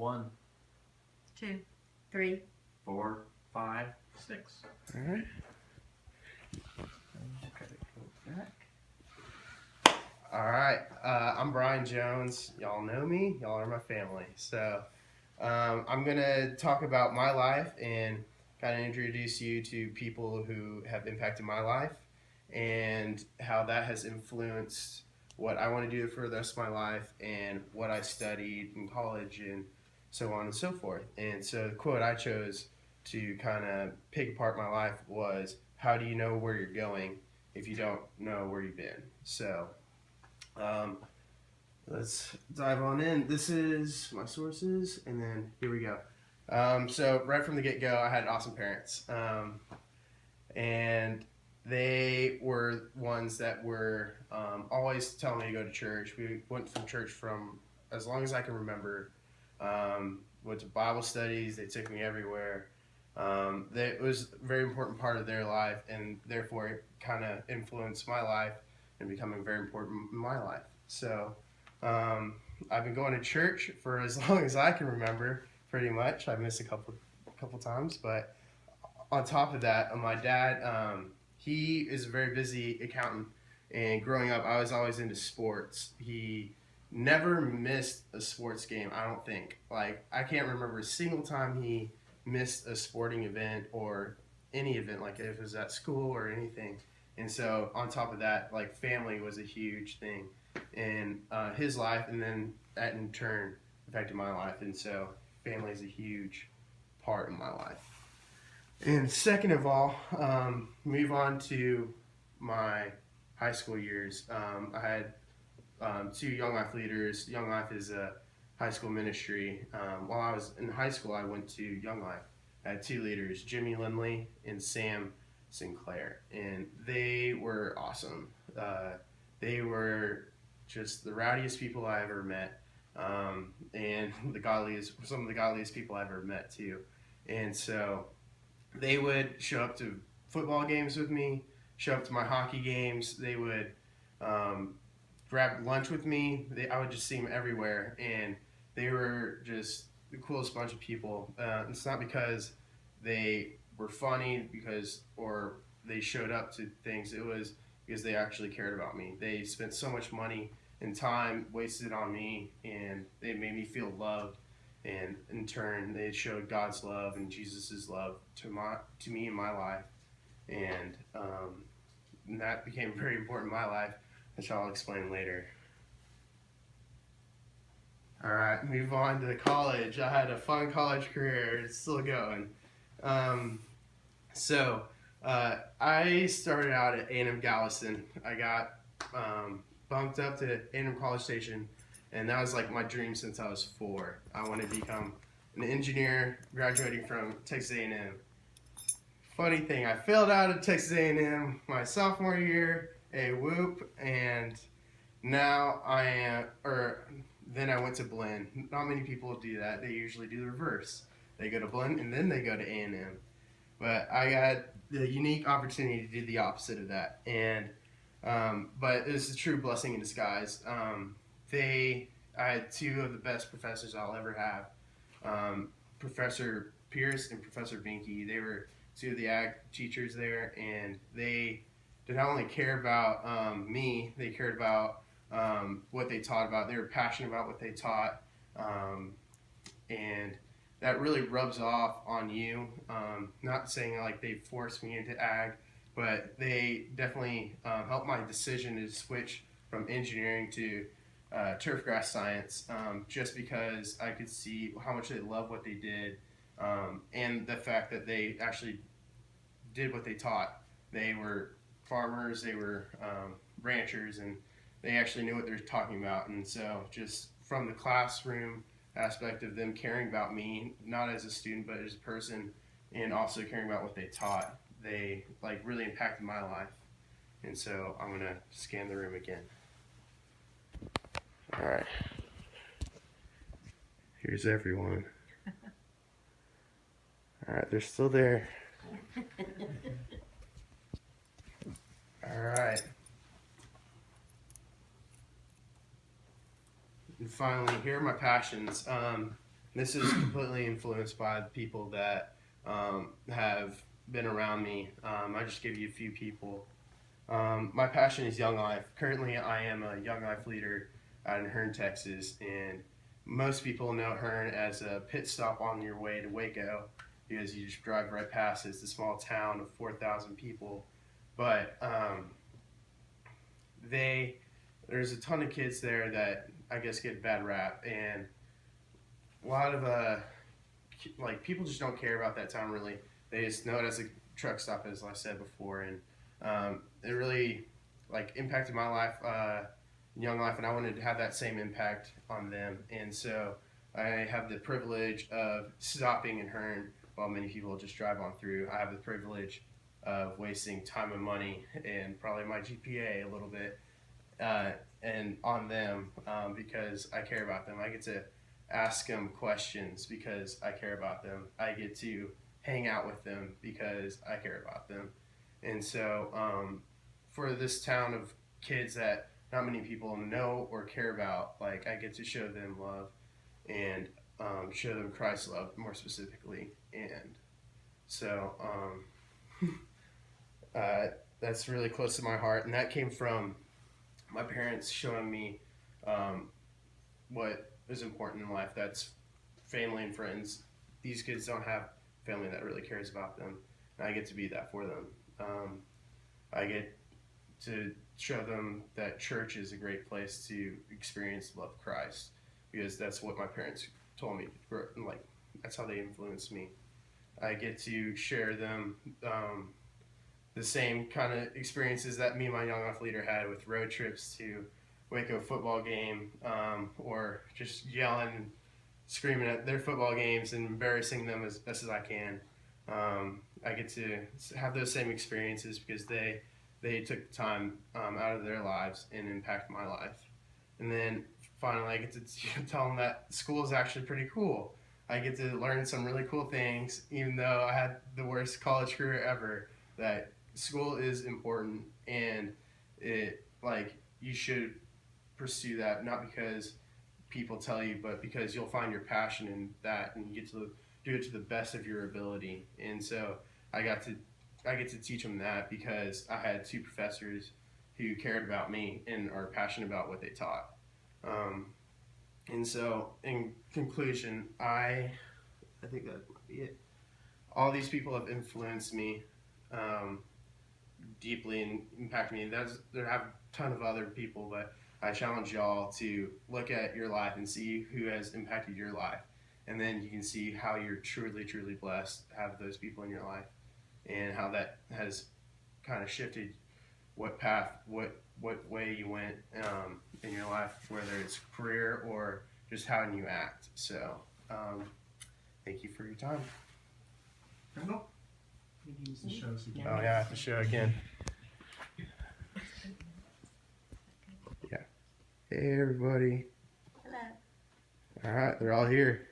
1, 2, 3, 4, 5, 6. All right. All right. I'm Bryan Jones. Y'all know me. Y'all are my family. So I'm going to talk about my life and kind of introduce you to people who have impacted my life and how that has influenced what I want to do for the rest of my life and what I studied in college and so on and so forth. And so the quote I chose to kind of pick apart my life was, how do you know where you're going if you don't know where you've been? So let's dive on in. This is my sources, and then here we go. So right from the get-go, I had awesome parents, and they were ones that were always telling me to go to church. We went to church from as long as I can remember. Went to Bible studies. They took me everywhere. It was a very important part of their life, and therefore it kind of influenced my life and becoming very important in my life. So I've been going to church for as long as I can remember, pretty much. I missed a couple times, but on top of that, my dad, he is a very busy accountant, and growing up, I was always into sports. He never missed a sports game, I don't think. Like, I can't remember a single time he missed a sporting event or any event, like if it was at school or anything. And so on top of that, like, family was a huge thing in his life, and then that in turn affected my life. And so family is a huge part of my life. And second of all, move on to my high school years. I had 2 Young Life leaders. Young Life is a high school ministry. While I was in high school, I went to Young Life. I had 2 leaders, Jimmy Lindley and Sam Sinclair, and they were awesome. They were just the rowdiest people I ever met, and some of the godliest people I ever met too. And so they would show up to football games with me, show up to my hockey games. They would grab lunch with me. I would just see them everywhere, and they were just the coolest bunch of people. It's not because they were funny or they showed up to things. It was because they actually cared about me. They spent so much money and time wasted on me, and they made me feel loved. And in turn, they showed God's love and Jesus' love to me in my life, and that became very important in my life, which I'll explain later. All right, move on to college. I had a fun college career. It's still going. So I started out at A&M Galveston. I got bumped up to A&M College Station, and that was like my dream since I was 4. I wanted to become an engineer, graduating from Texas A&M. Funny thing, I failed out of Texas A&M my sophomore year, whoop, and now then I went to Blinn. Not many people do that. They usually do the reverse. They go to Blinn and then they go to A&M. But I got the unique opportunity to do the opposite of that, and but it was a true blessing in disguise. I had 2 of the best professors I'll ever have. Professor Pierce and Professor Binky. They were 2 of the ag teachers there, and they did not only care about me, they cared about what they taught about. They were passionate about what they taught, and that really rubs off on you. Not saying like they forced me into ag, but they definitely helped my decision to switch from engineering to turf grass science, just because I could see how much they loved what they did, and the fact that they actually did what they taught. They were farmers, they were ranchers, and they actually knew what they were talking about. And so just from the classroom aspect of them caring about me, not as a student but as a person, and also caring about what they taught, they like really impacted my life. And so I'm gonna scan the room again. All right, here's everyone. All right, they're still there. All right. And finally, here are my passions. This is completely influenced by the people that have been around me. I just give you a few people. My passion is Young Life. Currently, I am a Young Life leader out in Hearn, Texas, and most people know Hearn as a pit stop on your way to Waco because you just drive right past it. It's a small town of 4,000 people, but there's a ton of kids there that I guess get a bad rap, and a lot of like people just don't care about that town really. They just know it as a truck stop, as I said before, and it really like impacted my life, Young Life, and I wanted to have that same impact on them. And so I have the privilege of stopping in Hearn while many people just drive on through. I have the privilege of wasting time and money and probably my GPA a little bit and on them because I care about them. I get to ask them questions because I care about them. I get to hang out with them because I care about them. And so for this town of kids that not many people know or care about, like I get to show them love and show them Christ's love more specifically. And so that's really close to my heart. And that came from my parents showing me what is important in life. That's family and friends. These kids don't have family that really cares about them, and I get to be that for them. I get to show them that church is a great place to experience the love of Christ because that's what my parents told me. Like that's how they influenced me. I get to share them the same kind of experiences that me and my Young Life leader had with road trips to Waco football game or just yelling and screaming at their football games and embarrassing them as best as I can. I get to have those same experiences because they took time out of their lives and impact my life. And then finally I get to tell them that school is actually pretty cool. I get to learn some really cool things even though I had the worst college career ever, that school is important and it like you should pursue that not because people tell you but because you'll find your passion in that and you get to do it to the best of your ability. And so I get to teach them that because I had two professors who cared about me and are passionate about what they taught. And so in conclusion, I think that might be it. All these people have influenced me deeply and impacted me. There have a ton of other people, but I challenge y'all to look at your life and see who has impacted your life. And then you can see how you're truly, truly blessed to have those people in your life and how that has kind of shifted what path, what way you went in your life, whether it's career or just how you act. So thank you for your time. Oh, he needs to show us again. Oh yeah, I have to show again. Yeah. Hey everybody. Hello. All right, they're all here.